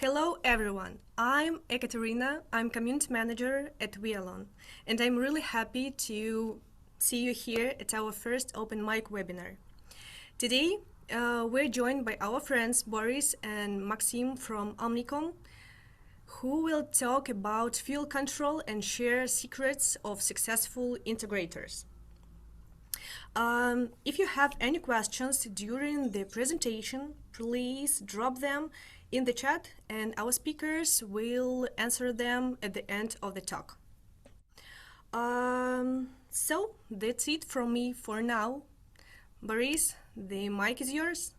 Hello everyone, I'm Ekaterina, I'm community manager at I Wialon, and I'm really happy to see you here at our first open mic webinar. Today, we're joined by our friends Boris and Maxim from Omnicomm, who will talk about fuel control and share secrets of successful integrators. If you have any questions during the presentation, please drop them in the chat and our speakers will answer them at the end of the talk. So that's it from me for now. Boris, the mic is yours.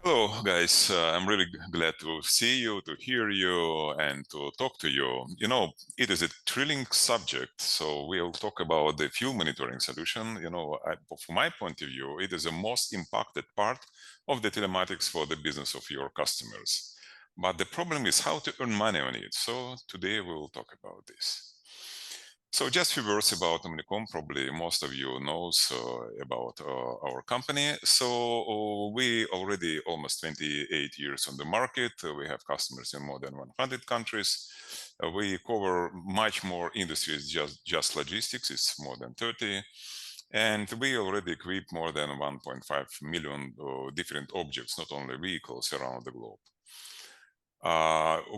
Hello, guys. I'm really glad to see you, to hear you, and to talk to you. You know, it is a thrilling subject, so we'll talk about the fuel monitoring solution. From my point of view, it is the most impacted part of the telematics for the business of your customers. But the problem is how to earn money on it. So today we'll talk about this. So just a few words about Omnicomm. Probably most of you knows about our company. So we already almost 28 years on the market. We have customers in more than 100 countries. We cover much more industries, just logistics. It's more than 30. And we already equip more than 1.5 million different objects, not only vehicles around the globe.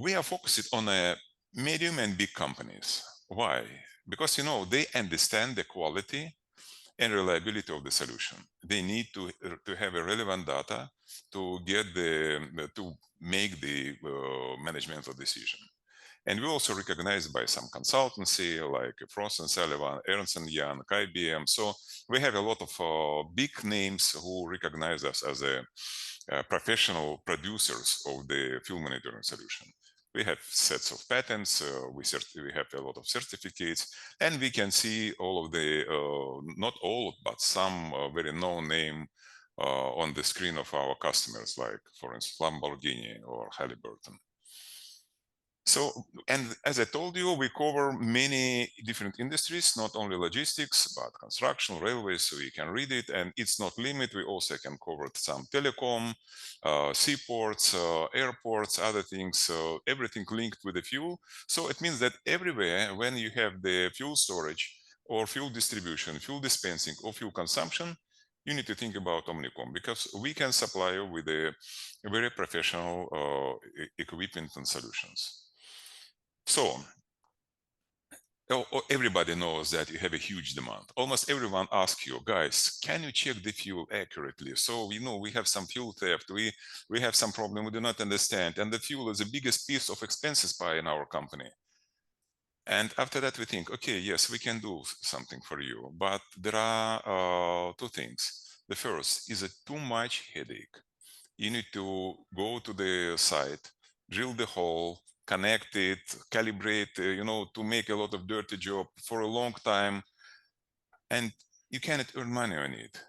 We are focused on medium and big companies. Why? Because they understand the quality and reliability of the solution. They need to have a relevant data to get to make the management decision. And we also recognized by some consultancy like Frost & Sullivan, Ernst & Young, IBM. So we have a lot of big names who recognize us as a professional producers of the fuel monitoring solution. We have sets of patents, we have a lot of certificates, and we can see all of the, not all, but some very known name on the screen of our customers, like, for instance, Lamborghini or Halliburton. So, and as I told you, we cover many different industries, not only logistics, but construction, railways, so you can read it, and it's not limit. We also can cover some telecom, seaports, airports, other things, everything linked with the fuel. So it means that everywhere, when you have the fuel storage or fuel distribution, fuel dispensing, or fuel consumption, you need to think about Omnicomm, because we can supply you with a very professional equipment and solutions. So everybody knows that you have a huge demand. Almost everyone asks you, guys, can you check the fuel accurately? So we have some fuel theft, we have some problem we do not understand, and the fuel is the biggest piece of expenses pie in our company. And after that we think, okay, yes, we can do something for you, but there are two things. The first is a too much headache. You need to go to the site, drill the hole, connect it, calibrate, to make a lot of dirty job for a long time, and you cannot earn money on it.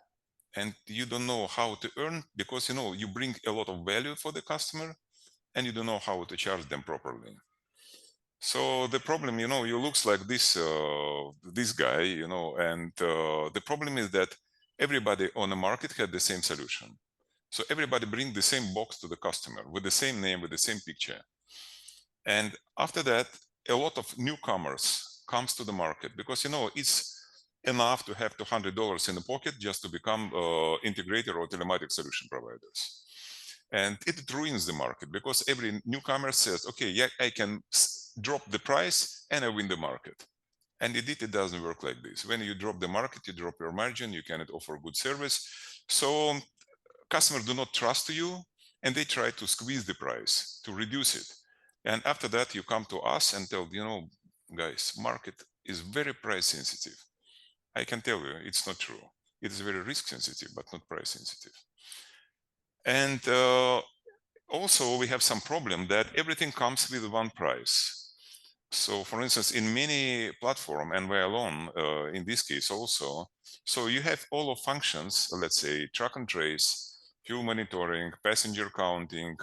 And you don't know how to earn, because you bring a lot of value for the customer and you don't know how to charge them properly. So the problem, you looks like this guy, and the problem is that everybody on the market had the same solution. So everybody bring the same box to the customer with the same name, with the same picture. And after that, a lot of newcomers comes to the market, because it's enough to have $200 in the pocket just to become integrator or telematic solution providers. And it ruins the market, because every newcomer says, okay, yeah, I can drop the price and I win the market. And it doesn't work like this. When you drop the market, you drop your margin, you cannot offer good service. So customers do not trust you, and they try to squeeze the price, to reduce it. And after that, you come to us and tell, guys, market is very price sensitive. I can tell you, it's not true. It is very risk sensitive, but not price sensitive. And also, we have some problem that everything comes with one price. So for instance, in many platform, and I Wialon, in this case also, so you have all of functions, let's say track and trace, fuel monitoring, passenger counting,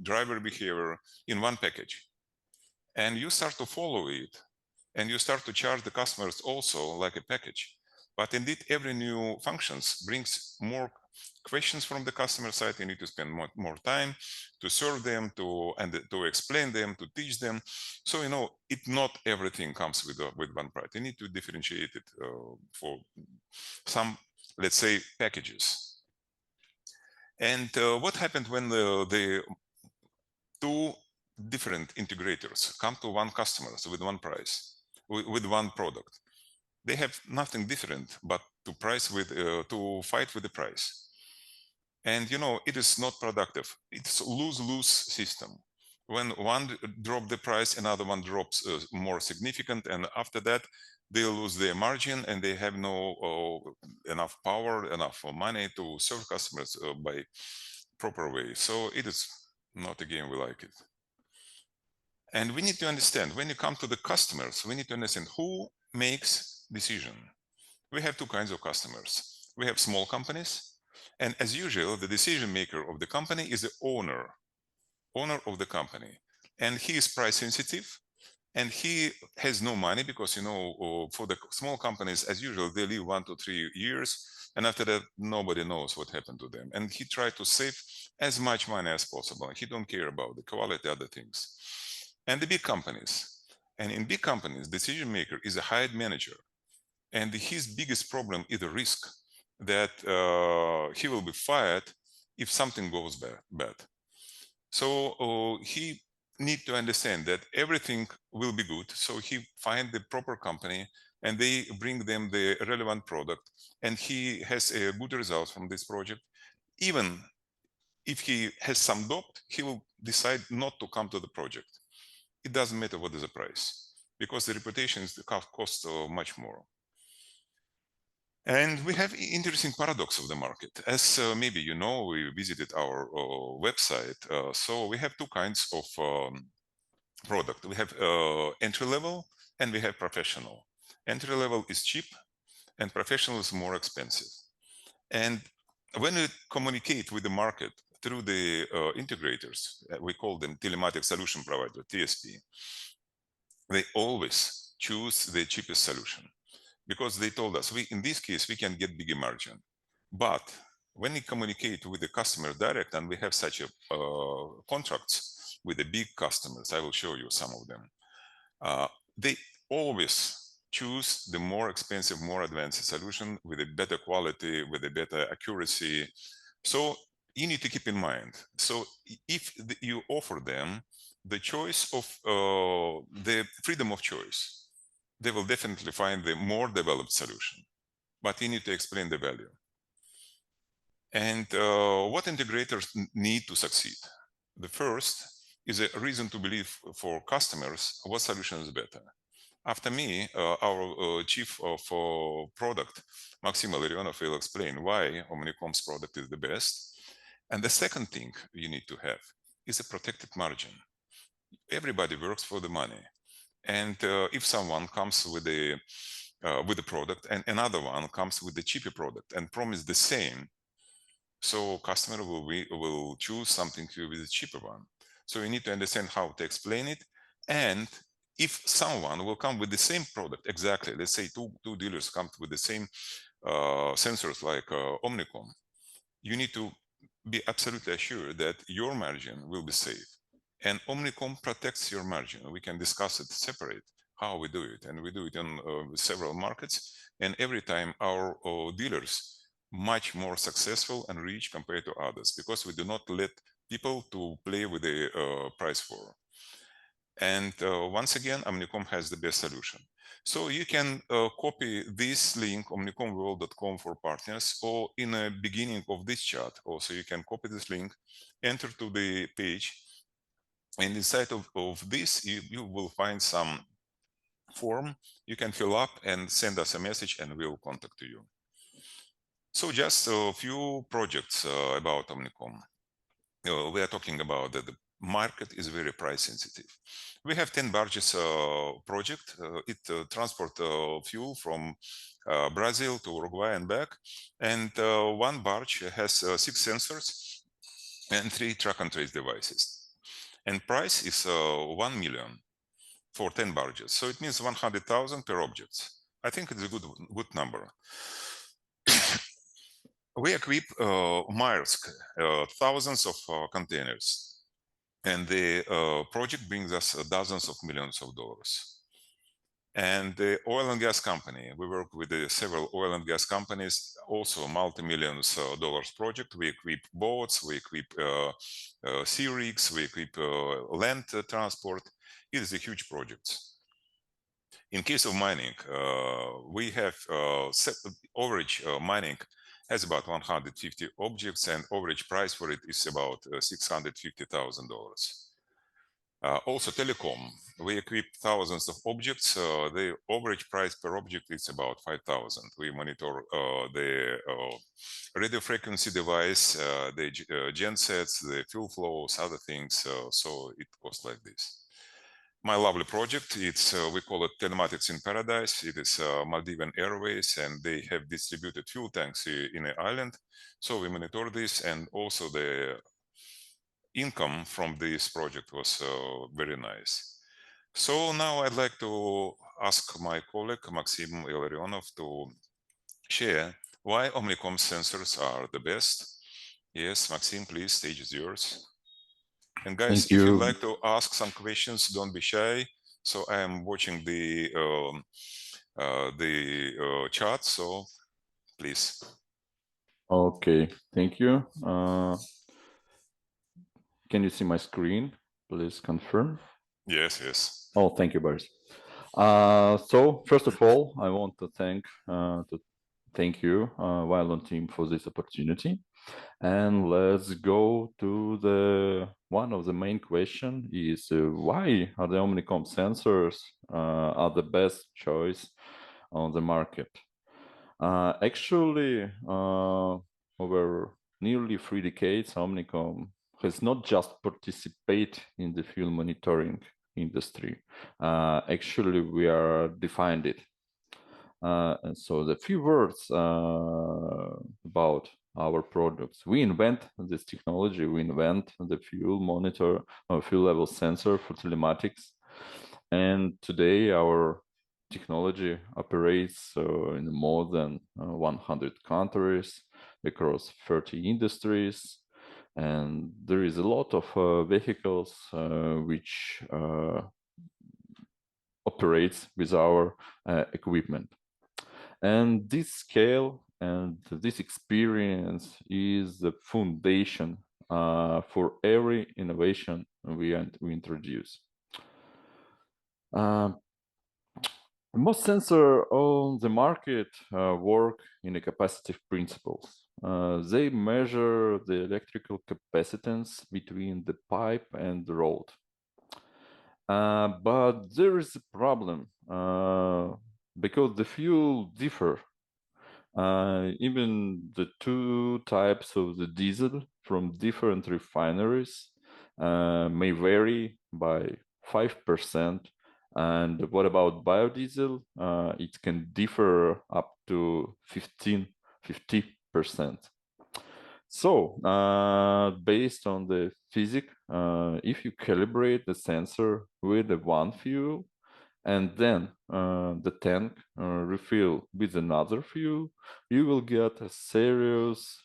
driver behavior in one package. And you start to follow it, and you start to charge the customers also like a package. But indeed, every new functions brings more questions from the customer side. You need to spend more time to serve them, to explain them, to teach them. So not everything comes with one price. You need to differentiate it for some, let's say, packages. And what happened when the two different integrators come to one customer with one price, with one product? They have nothing different but to fight with the price. And it is not productive. It's a lose-lose system. When one drop the price, another one drops more significant, and after that they lose their margin and they have no enough power, enough money to serve customers by proper way. So it is not a game we like it. And we need to understand, when you come to the customers, we need to understand who makes decision. We have two kinds of customers. We have small companies, and as usual, the decision maker of the company is the owner of the company. And he is price sensitive, and he has no money because, for the small companies, as usual, they live 1 to 3 years, and after that, nobody knows what happened to them. And he tried to save as much money as possible. He don't care about the quality, other things. And the big companies. And in big companies, decision maker is a hired manager. And his biggest problem is the risk that he will be fired if something goes bad. So he need to understand that everything will be good. So he find the proper company and they bring them the relevant product, and he has a good result from this project. Even if he has some doubt, he will decide not to come to the project. It doesn't matter what is the price, because the reputation is the cost much more. And we have interesting paradox of the market. As maybe you know, we visited our website. So we have two kinds of product. We have entry level and we have professional. Entry level is cheap and professional is more expensive. And when we communicate with the market through the integrators, we call them telematic solution provider, TSP, they always choose the cheapest solution, because they told us, in this case, we can get bigger margin. But when we communicate with the customer direct, and we have such a contracts with the big customers, I will show you some of them, they always choose the more expensive, more advanced solution with a better quality, with a better accuracy. So you need to keep in mind. So if you offer them the choice of the freedom of choice, they will definitely find the more developed solution, but you need to explain the value. And what integrators need to succeed? The first is a reason to believe for customers what solution is better. After me, our chief of product, Maxim Larionov, will explain why Omnicomm's product is the best. And the second thing you need to have is a protected margin. Everybody works for the money. And if someone comes with the product and another one comes with the cheaper product and promise the same, so customer will choose something with the cheaper one. So you need to understand how to explain it. And if someone will come with the same product, exactly, let's say two dealers come with the same sensors like Omnicomm, you need to be absolutely assured that your margin will be safe. And Omnicomm protects your margin. We can discuss it separate, how we do it. And we do it in several markets. And every time our dealers much more successful and rich compared to others, because we do not let people to play with the price war. And once again, Omnicomm has the best solution. So you can copy this link, omnicommworld.com for partners, or in the beginning of this chat, also you can copy this link, enter to the page, and inside of this, you will find some form you can fill up and send us a message and we'll contact you. So just a few projects about Omnicomm. We are talking about that the market is very price sensitive. We have 10 barges project. It transport fuel from Brazil to Uruguay and back. And one barge has 6 sensors and 3 track and trace devices. And price is 1 million for 10 barges. So it means 100,000 per object. I think it's a good number. We equip Maersk, thousands of containers, and the project brings us dozens of millions of dollars. And the oil and gas company, we work with several oil and gas companies, also multi-millions dollars project. We equip boats, we equip sea rigs, we equip land transport. It is a huge project. In case of mining, we have average mining has about 150 objects, and average price for it is about $650,000. Also telecom, we equip thousands of objects. The average price per object is about 5,000. We monitor the radio frequency device, the gensets, the fuel flows, other things. So it goes like this. My lovely project, it's we call it Telematics in Paradise. It is Maldivian Airways, and they have distributed fuel tanks in an island. So we monitor this, and also the income from this project was very nice. So now I'd like to ask my colleague Maxim Ilarionov to share why Omnicomm sensors are the best. Yes, Maxim, please, stage is yours. And guys, Thank if you'd you. like to ask some questions, don't be shy. So I am watching the chat, so please. Okay, thank you. Can you see my screen? Please confirm. Yes, yes. Oh, thank you, Boris. So first of all, I want to thank you, Wialon team, for this opportunity. And let's go to the one of the main question is why are the Omnicom sensors are the best choice on the market? Actually, over nearly 3 decades, Omnicom has not just participated in the fuel monitoring industry. Actually, we are defined it. And so the few words about our products. We invent this technology. We invent the fuel monitor, fuel level sensor for telematics. And today our technology operates in more than 100 countries across 30 industries. And there is a lot of vehicles which operates with our equipment. And this scale and this experience is the foundation for every innovation we introduce. Most sensors on the market work in a capacitive principles. They measure the electrical capacitance between the pipe and the rod. But there is a problem because the fuel differ. Even the two types of the diesel from different refineries may vary by 5%. And what about biodiesel? It can differ up to 50%. So based on the physics, if you calibrate the sensor with the one fuel, and then the tank refill with another fuel, you will get a serious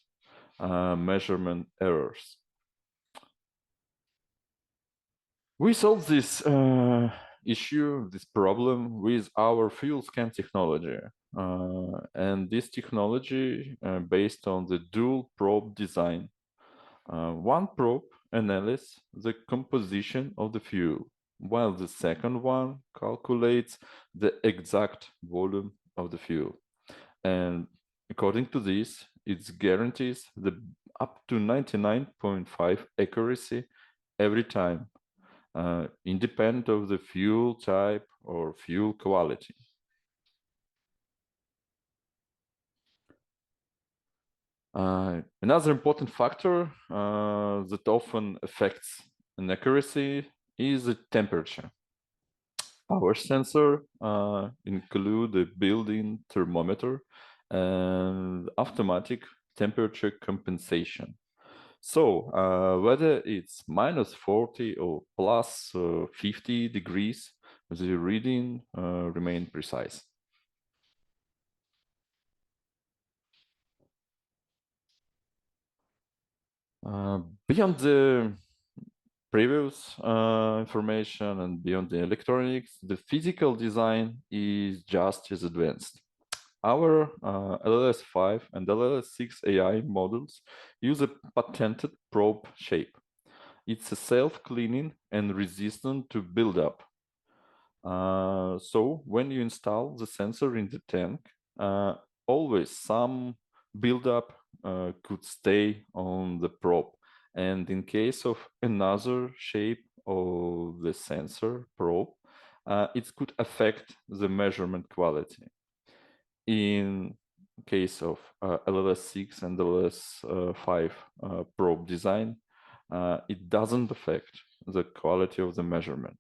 measurement errors. We solve this issue, this problem, with our fuel scan technology. And this technology based on the dual probe design. One probe analyzes the composition of the fuel, while the second one calculates the exact volume of the fuel. And according to this, it guarantees the up to 99.5 accuracy every time, independent of the fuel type or fuel quality. Another important factor that often affects an accuracy is the temperature. Our sensor include a built-in thermometer and automatic temperature compensation. So whether it's minus 40 or plus 50 degrees, the reading remain precise. Beyond the previous information and beyond the electronics, the physical design is just as advanced. Our LLS5 and LLS6 AI models use a patented probe shape. It's a self-cleaning and resistant to buildup. So when you install the sensor in the tank, always some buildup could stay on the probe. And in case of another shape of the sensor probe, it could affect the measurement quality. In case of LLS6 and LLS5 probe design, it doesn't affect the quality of the measurement.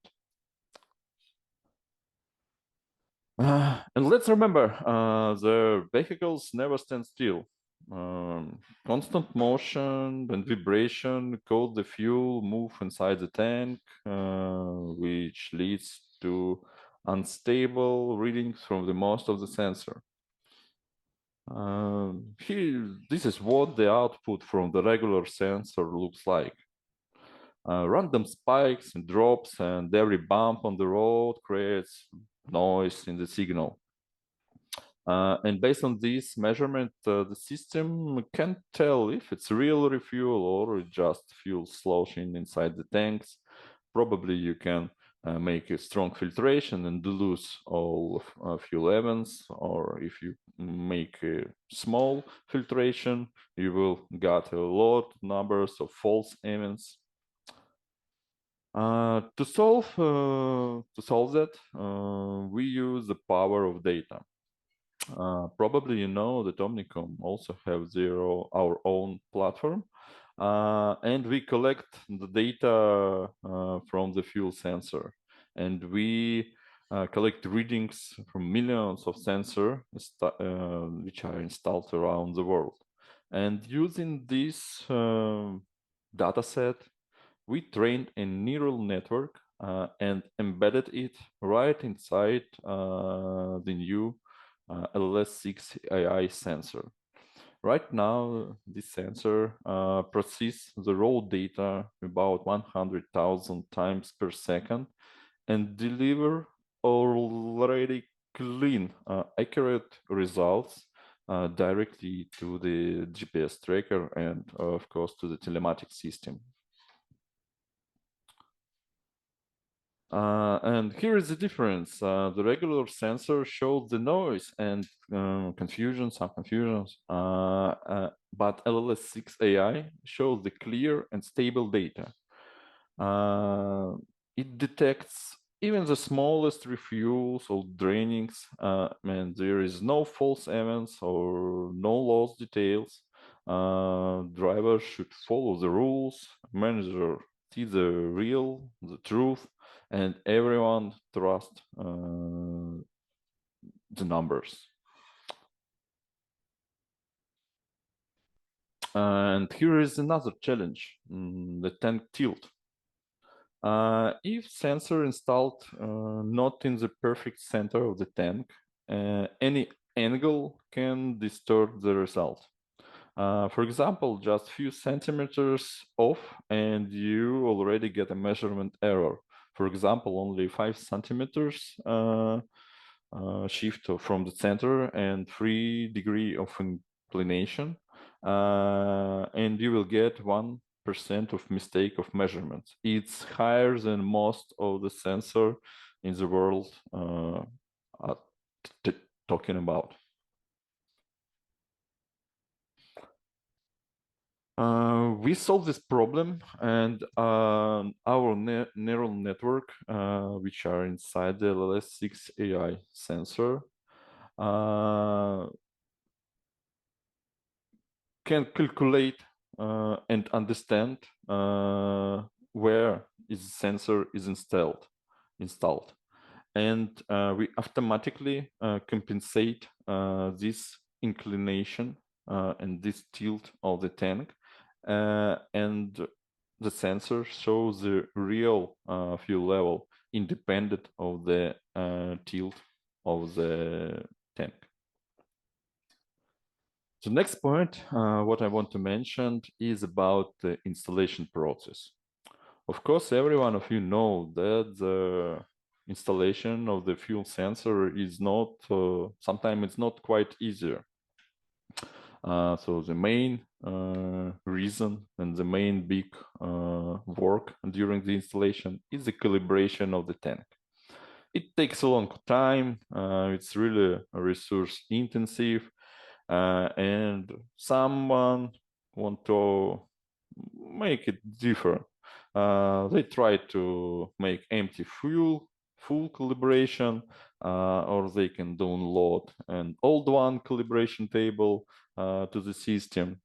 And let's remember, the vehicles never stand still. Constant motion and vibration cause the fuel move inside the tank, which leads to unstable readings from the most of the sensor. Here, this is what the output from the regular sensor looks like. Random spikes and drops, and every bump on the road creates noise in the signal. And based on this measurement, the system can tell if it's real refuel or just fuel sloshing inside the tanks. Probably you can make a strong filtration and lose all fuel events, or if you make a small filtration, you will get a lot numbers of false events. To solve that, we use the power of data. Probably you know that Omnicomm also have our own platform, and we collect the data from the fuel sensor, and we collect readings from millions of sensors which are installed around the world. And using this data set, we trained a neural network and embedded it right inside the new LLS6 AI sensor. Right now, this sensor processes the raw data about 100,000 times per second and deliver already clean, accurate results directly to the GPS tracker and, of course, to the telematics system. And here is the difference. The regular sensor shows the noise and some confusions, but LLS6 AI shows the clear and stable data. It detects even the smallest refuels or drainings, and there is no false events or no lost details. Drivers should follow the rules, manager see the truth, and everyone trust the numbers. And here is another challenge, the tank tilt. If sensor installed not in the perfect center of the tank, any angle can distort the result. For example, just few centimeters off and you already get a measurement error. For example, only 5 centimeters shift from the center and 3 degrees of inclination, and you will get 1% of mistake of measurements. It's higher than most of the sensor in the world are talking about. We solved this problem, and our neural network, which are inside the LLS6 AI sensor, can calculate and understand where is the sensor is installed, and we automatically compensate this inclination and this tilt of the tank, and the sensor shows the real fuel level independent of the tilt of the tank. The next point, what I want to mention is about the installation process. Of course, every one of you know that the installation of the fuel sensor is not, sometimes it's not quite easier. So the main reason and the main big work during the installation is the calibration of the tank. It takes a long time, it's really resource intensive, and someone want to make it different. They try to make empty full calibration, or they can download an old one calibration table to the system.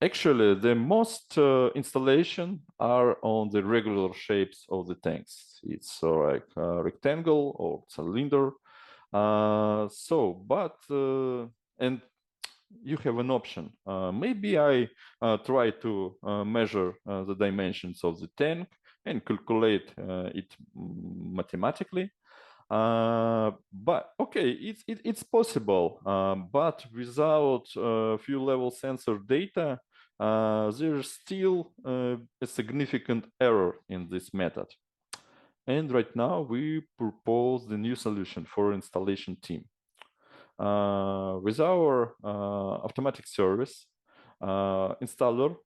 Actually, the most installation are on the regular shapes of the tanks. It's like a rectangle or cylinder. And you have an option. Maybe I try to measure the dimensions of the tank and calculate it mathematically. But okay, it's possible, but without fuel level sensor data, there's still a significant error in this method. And right now we propose the new solution for installation team. With our automatic service, installer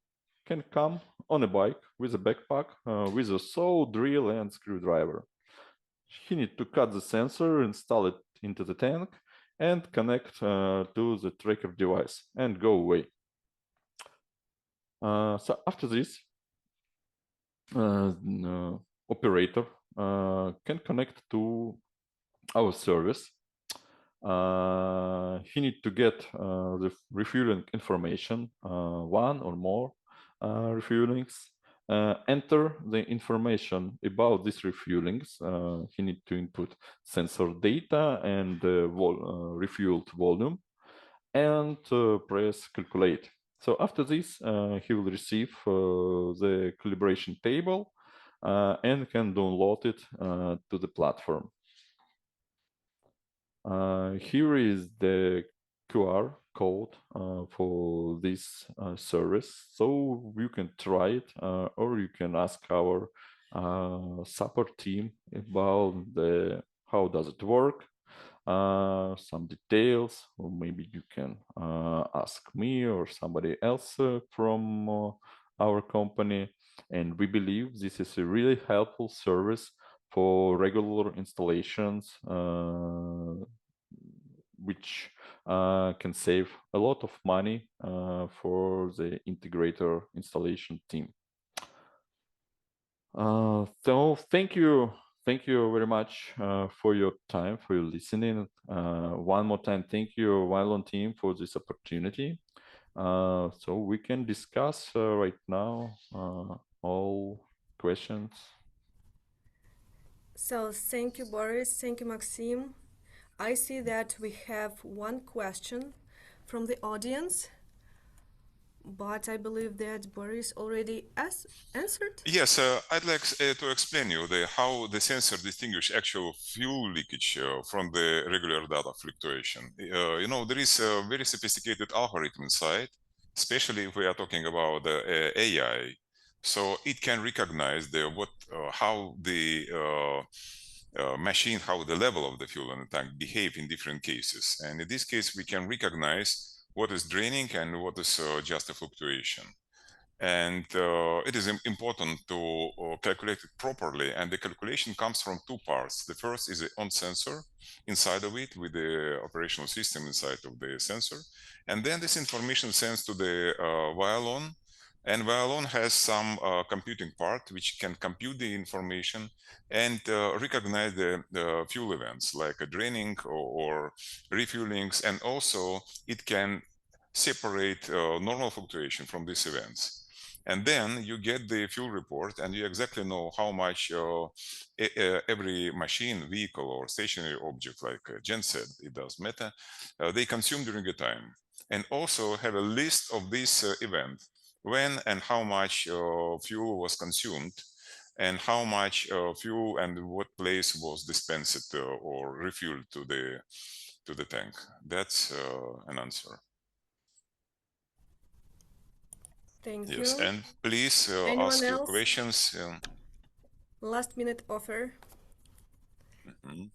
can come on a bike with a backpack with a saw, drill, and screwdriver. He needs to cut the sensor, install it into the tank, and connect to the tracker device and go away. So after this, operator can connect to our service. He needs to get the refueling information, one or more refuelings, enter the information about these refuelings. He needs to input sensor data and refueled volume, and press calculate. So after this, he will receive the calibration table and can download it to the platform. Here is the QR code for this service, so you can try it, or you can ask our support team about how does it work, some details, or maybe you can ask me or somebody else from our company. And we believe this is a really helpful service for regular installations, which can save a lot of money for the integrator installation team. So thank you very much for your time, for your listening. One more time, thank you, Wialon team, for this opportunity. So we can discuss right now all questions. So thank you, Boris. Thank you, Maxim. I see that we have one question from the audience, but I believe that Boris already answered. Yes, I'd like to explain you how the sensor distinguish actual fuel leakage from the regular data fluctuation. There is a very sophisticated algorithm inside, especially if we are talking about AI. So it can recognize how the machine, how the level of the fuel in the tank behave in different cases. And in this case, we can recognize what is draining and what is just a fluctuation. And it is important to calculate it properly. And the calculation comes from two parts. The first is the on sensor inside of it with the operational system inside of the sensor. And then this information sends to the Wialon. And Wialon has some computing part which can compute the information and recognize the fuel events like a draining or refuelings. And also it can separate normal fluctuation from these events. And then you get the fuel report and you exactly know how much every machine, vehicle, or stationary object like genset, it does matter, they consume during a time. And also have a list of this event, when and how much fuel was consumed, and how much fuel and what place was dispensed or refueled to to the tank. That's an answer. Thank Yes, you. and please Anyone ask your else? questions. Last minute offer. Mhm.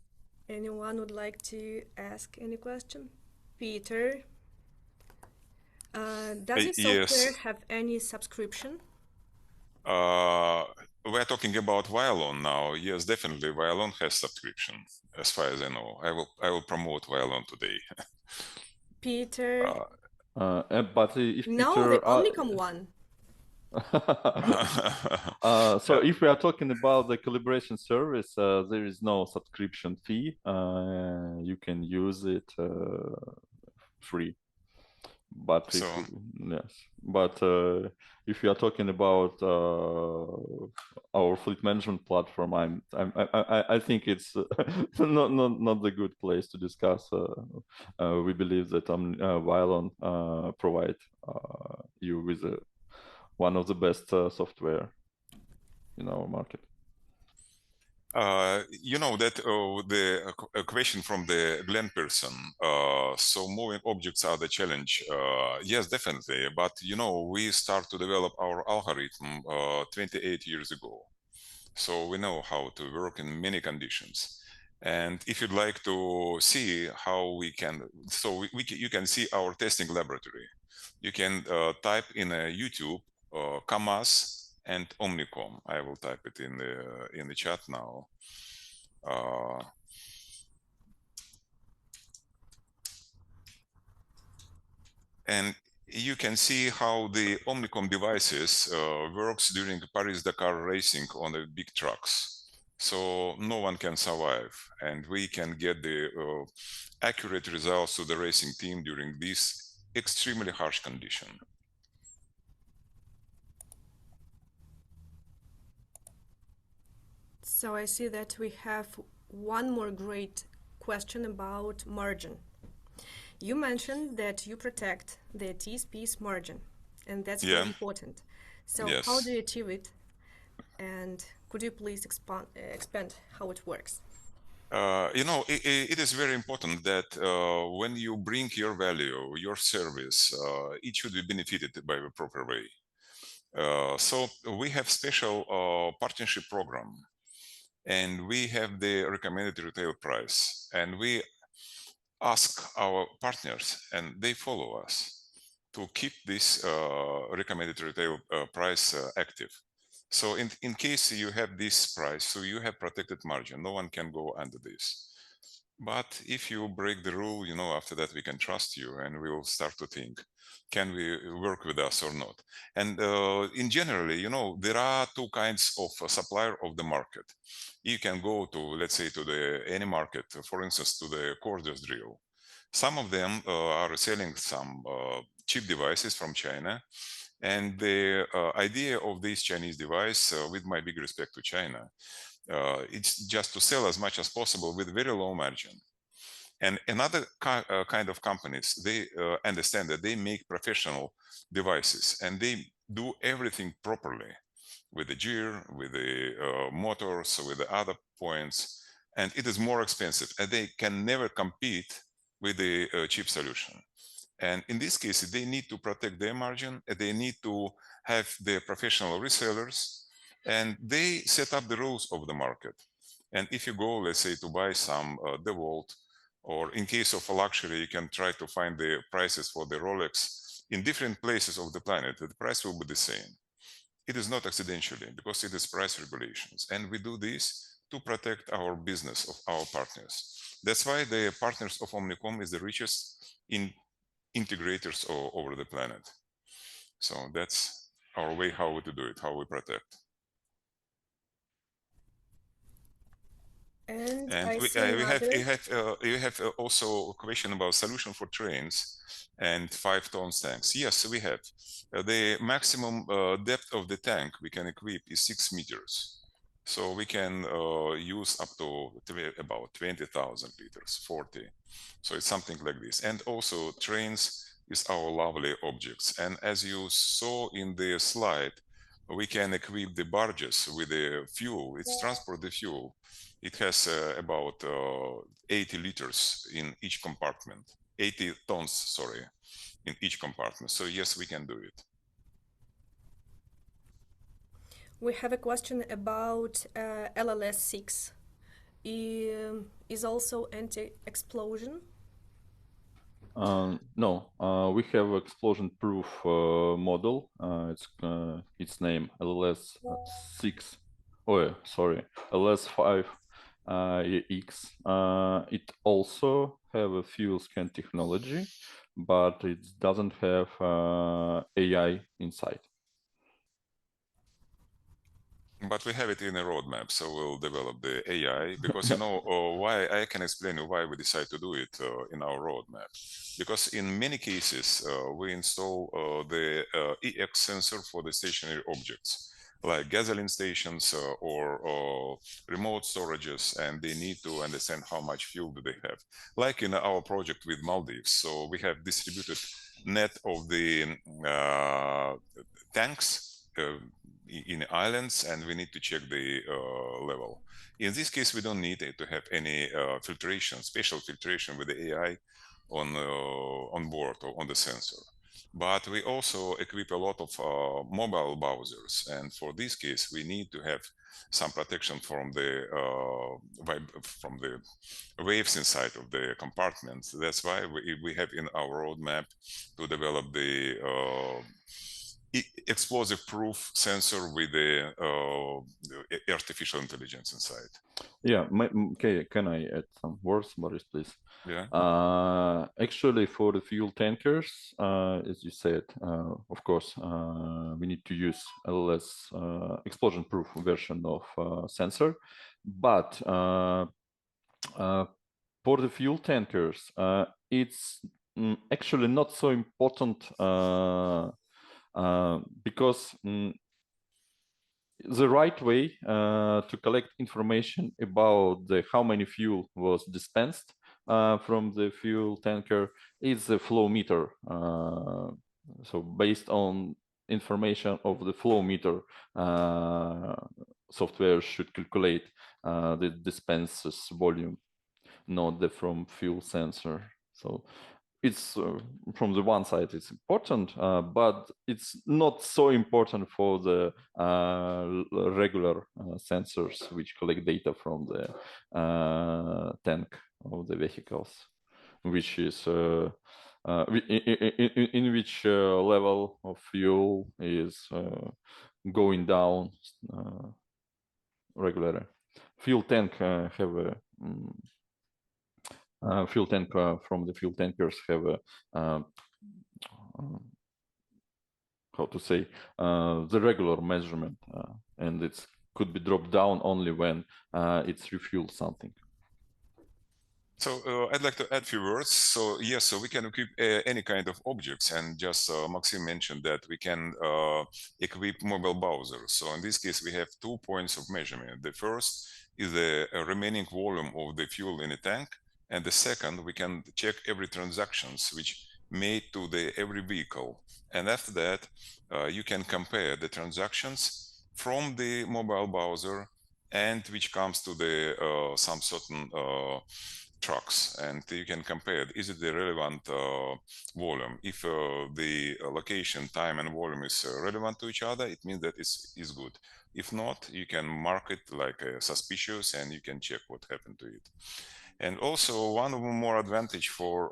Anyone would like to ask any question? Peter, does your software Yes. have any subscription? We're talking about Wialon now. Yes, definitely. Wialon has subscription, as far as I know. I will promote Wialon today. Peter, But if no, Peter, the Omnicomm one. so if we are talking about the calibration service, there is no subscription fee. You can use it free. But So, if yes, but if you are talking about our fleet management platform, I think it's not the good place to discuss. We believe that Wialon provide you with one of the best software in our market. you know that the question from the Glenn person. So moving objects are the challenge. Yes, definitely. But you know, we start to develop our algorithm 28 years ago. So we know how to work in many conditions. And if you'd like to see how we can, so you can see our testing laboratory. You can type in YouTube, CAMAS and Omnicomm. I will type it in the chat now. And you can see how the Omnicomm devices works during Paris-Dakar racing on the big trucks. So no one can survive, and we can get the accurate results to the racing team during this extremely harsh condition. So I see that we have one more great question about margin. You mentioned that you protect the TSP's margin, and that's very important. So Yes. how do you achieve it? And could you please expand how it works? You know, it is very important that when you bring your value, your service, it should be benefited by the proper way. So we have special partnership program, and we have the recommended retail price, and we ask our partners, and they follow us to keep this recommended retail price active. So in case you have this price, so you have protected margin, no one can go under this. But if you break the rule, you know, after that we can trust you, and we will start to think, can we work with us or not? And in generally, you know, there are two kinds of supplier of the market. You can go to, let's say, to any market, for instance, to the cordless drill. Some of them are selling some cheap devices from China. And the idea of this Chinese device, with my big respect to China, it's just to sell as much as possible with very low margin. And another kind of companies, they understand that they make professional devices and they do everything properly with the gear, with the motors, with the other points, and it is more expensive and they can never compete with the cheap solution. And in this case, they need to protect their margin, they need to have their professional resellers, and they set up the rules of the market. And if you go, let's say, to buy some DeWalt, or in case of a luxury, you can try to find the prices for the Rolex in different places of the planet, the price will be the same. It is not accidentally, because it is price regulations. And we do this to protect our business of our partners. That's why the partners of Omnicomm is the richest integrators over the planet. So that's our way how to do it, how we protect. And And I we see another. you have also a question about solution for trains and 5-ton tanks. Yes, we have. The maximum depth of the tank we can equip is 6 meters. So we can use up to about 20,000 liters, 40. So it's something like this. And also trains is our lovely objects. And as you saw in the slide, we can equip the barges with the fuel. It's transport the fuel. It has about 80 liters in each compartment, 80 tons, sorry, in each compartment. So yes, we can do it. We have a question about LLS6. Is also anti-explosion? No, we have explosion-proof model. Its name LLS6. Oh, sorry, LS5 X. It also have a fuel scan technology, but it doesn't have AI inside. But we have it in a roadmap, so we'll develop the AI, because you know why. I can explain why we decide to do it in our roadmap. Because in many cases we install the EX sensor for the stationary objects, like gasoline stations or remote storages, and they need to understand how much fuel do they have. Like in our project with Maldives, so we have distributed net of the tanks in islands, and we need to check the level. In this case, we don't need to have any filtration, special filtration with the AI on board or on the sensor. But we also equip a lot of mobile browsers, and for this case, we need to have some protection from the waves inside of the compartments. That's why we have in our roadmap to develop the explosive-proof sensor with the artificial intelligence inside. Yeah, okay, can I add some words, Boris, please? Yeah. Actually, for the fuel tankers, as you said, of course, we need to use a less explosion-proof version of sensor. But for the fuel tankers, it's actually not so important because the right way to collect information about how many fuel was dispensed from the fuel tanker is the flow meter. So based on information of the flow meter, software should calculate the dispenses volume, not the from fuel sensor. So it's from the one side it's important, but it's not so important for the regular sensors which collect data from the tank of the vehicles, which is in which level of fuel is going down regularly. Fuel tank have a fuel tank from the fuel tankers have a how to say the regular measurement, and it could be dropped down only when it's refueled something. So I'd like to add a few words. So yes, so we can equip any kind of objects, and just Maxim mentioned that we can equip mobile browsers. So in this case, we have 2 points of measurement. The first is the remaining volume of the fuel in a tank, and the second, we can check every transactions which made to the every vehicle. And after that, you can compare the transactions from the mobile browser and which comes to the some certain trucks, and you can compare, is it the relevant volume? If the location, time, and volume is relevant to each other, it means that it's good. If not, you can mark it like suspicious, and you can check what happened to it. And also, one more advantage for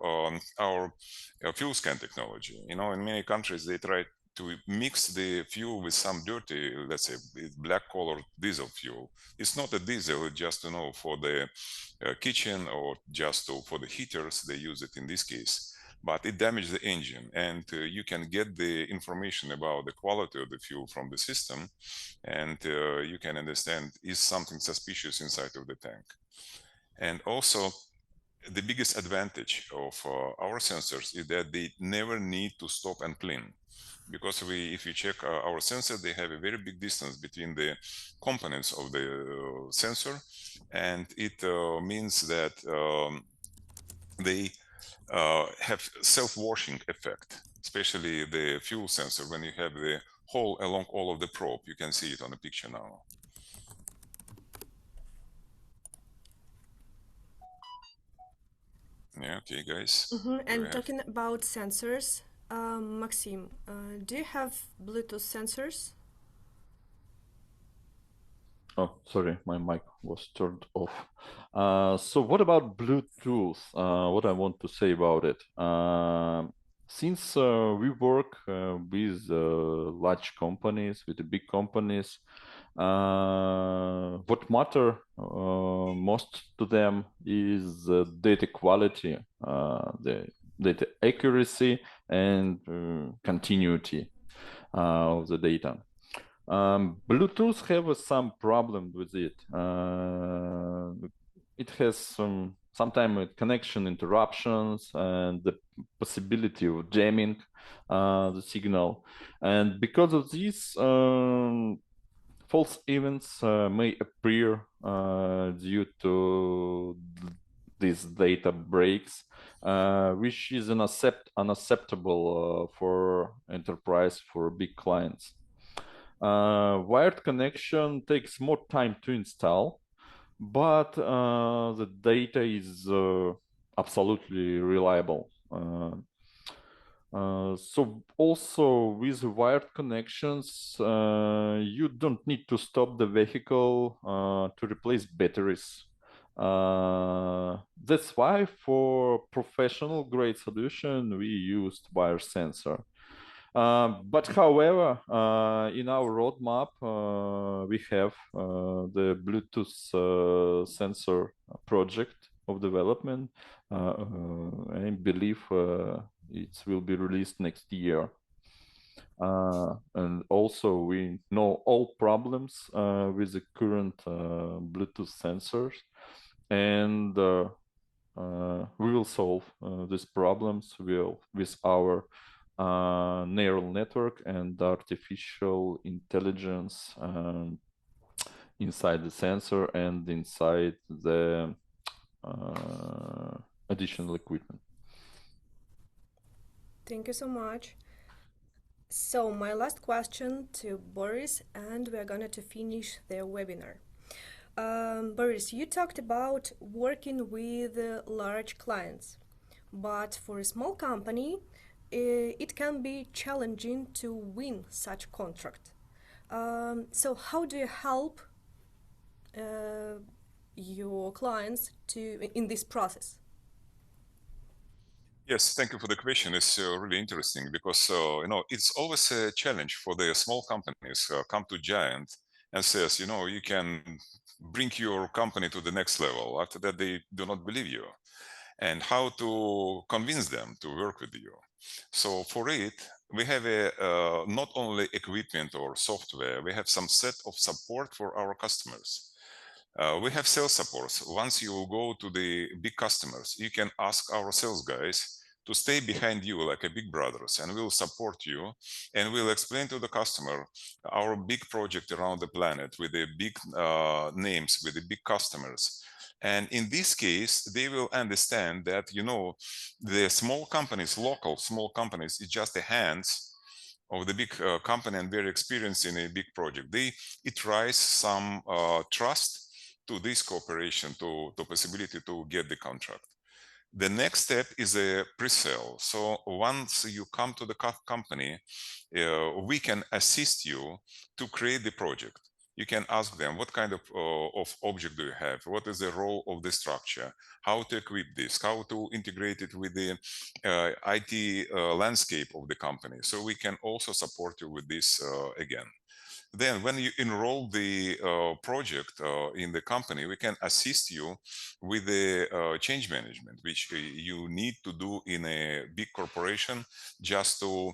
our fuel scan technology. You know, in many countries, they try to mix the fuel with some dirty, let's say, black colored diesel fuel. It's not a diesel, it's just, you know, for the kitchen or just for the heaters, they use it in this case. But it damages the engine, and you can get the information about the quality of the fuel from the system, and you can understand, is something suspicious inside of the tank. And also, the biggest advantage of our sensors is that they never need to stop and clean. Because if you check our sensor, they have a very big distance between the components of the sensor, and it means that they have self-washing effect, especially the fuel sensor. When you have the hole along all of the probe. You can see it on the picture now. Yeah, okay, guys. And talking about sensors, Maxim, do you have Bluetooth sensors? Oh, sorry, my mic was turned off. So what about Bluetooth? What I want to say about it. Since we work with large companies, with the big companies, what matter most to them is data quality, the data accuracy, and continuity of the data. Bluetooth have some problem with it. It has sometimes connection interruptions and the possibility of jamming the signal. And because of this, false events may appear due to these data breaks, which is unacceptable for enterprise, for big clients. Wired connection takes more time to install, but the data is absolutely reliable. So also with wired connections, you don't need to stop the vehicle to replace batteries. That's why for professional grade solution, we used wire sensor. But however, in our roadmap, we have the Bluetooth sensor project of development. I believe it will be released next year. And also we know all problems with the current Bluetooth sensors, and we will solve these problems with our neural network and artificial intelligence inside the sensor and inside the additional equipment. Thank you so much. So my last question to Boris, and we're going to finish the webinar. Boris, you talked about working with large clients, but for a small company, it can be challenging to win such contract. So how do you help your clients in this process? Yes, thank you for the question. It's really interesting because you know, it's always a challenge for the small companies come to giant and says, you know, you can bring your company to the next level. After that, they do not believe you, and how to convince them to work with you. So for it, we have a not only equipment or software, we have some set of support for our customers. We have sales supports. Once you go to the big customers, you can ask our sales guys to stay behind you like a big brothers, and we'll support you, and we'll explain to the customer our big project around the planet with the big names, with the big customers. And in this case, they will understand that, you know, the small companies, local small companies, is just the hands of the big company and very experienced in a big project. It rise some trust to this cooperation, to possibility to get the contract. The next step is a pre-sale. So once you come to the company, we can assist you to create the project. You can ask them what kind of object do you have, what is the role of the structure, how to equip this, how to integrate it with the IT landscape of the company. So we can also support you with this again. Then when you enroll the project in the company, we can assist you with the change management, which you need to do in a big corporation just to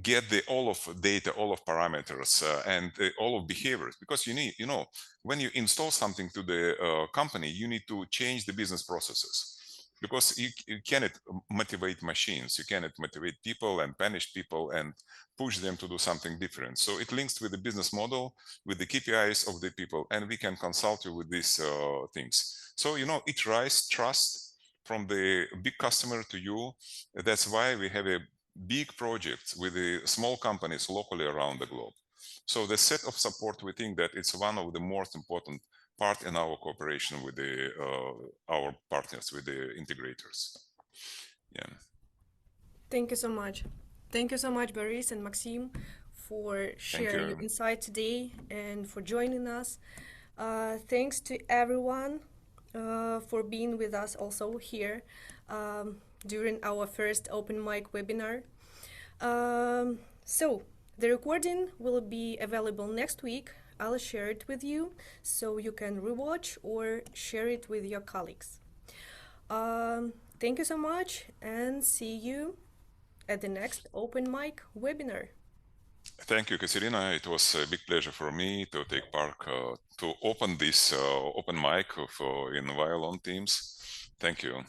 get all of data, all of parameters, and all of behaviors. Because you need, you know, when you install something to the company, you need to change the business processes. Because you cannot motivate machines, you cannot motivate people and punish people and push them to do something different. So it links with the business model, with the KPIs of the people, and we can consult you with these things. So, you know, it raises trust from the big customer to you. That's why we have a big projects with the small companies locally around the globe. So the set of support, we think that it's one of the most important part in our cooperation with our partners, with the integrators. Yeah. Thank you so much. Thank you so much, Boris and Maxim, for sharing your insight today and for joining us. Thanks to everyone for being with us also here during our first open mic webinar. So the recording will be available next week. I'll share it with you so you can rewatch or share it with your colleagues. Thank you so much and see you at the next open mic webinar. Thank you, Katerina. It was a big pleasure for me to take part, to open this open mic in I Wialon Teams. Thank you.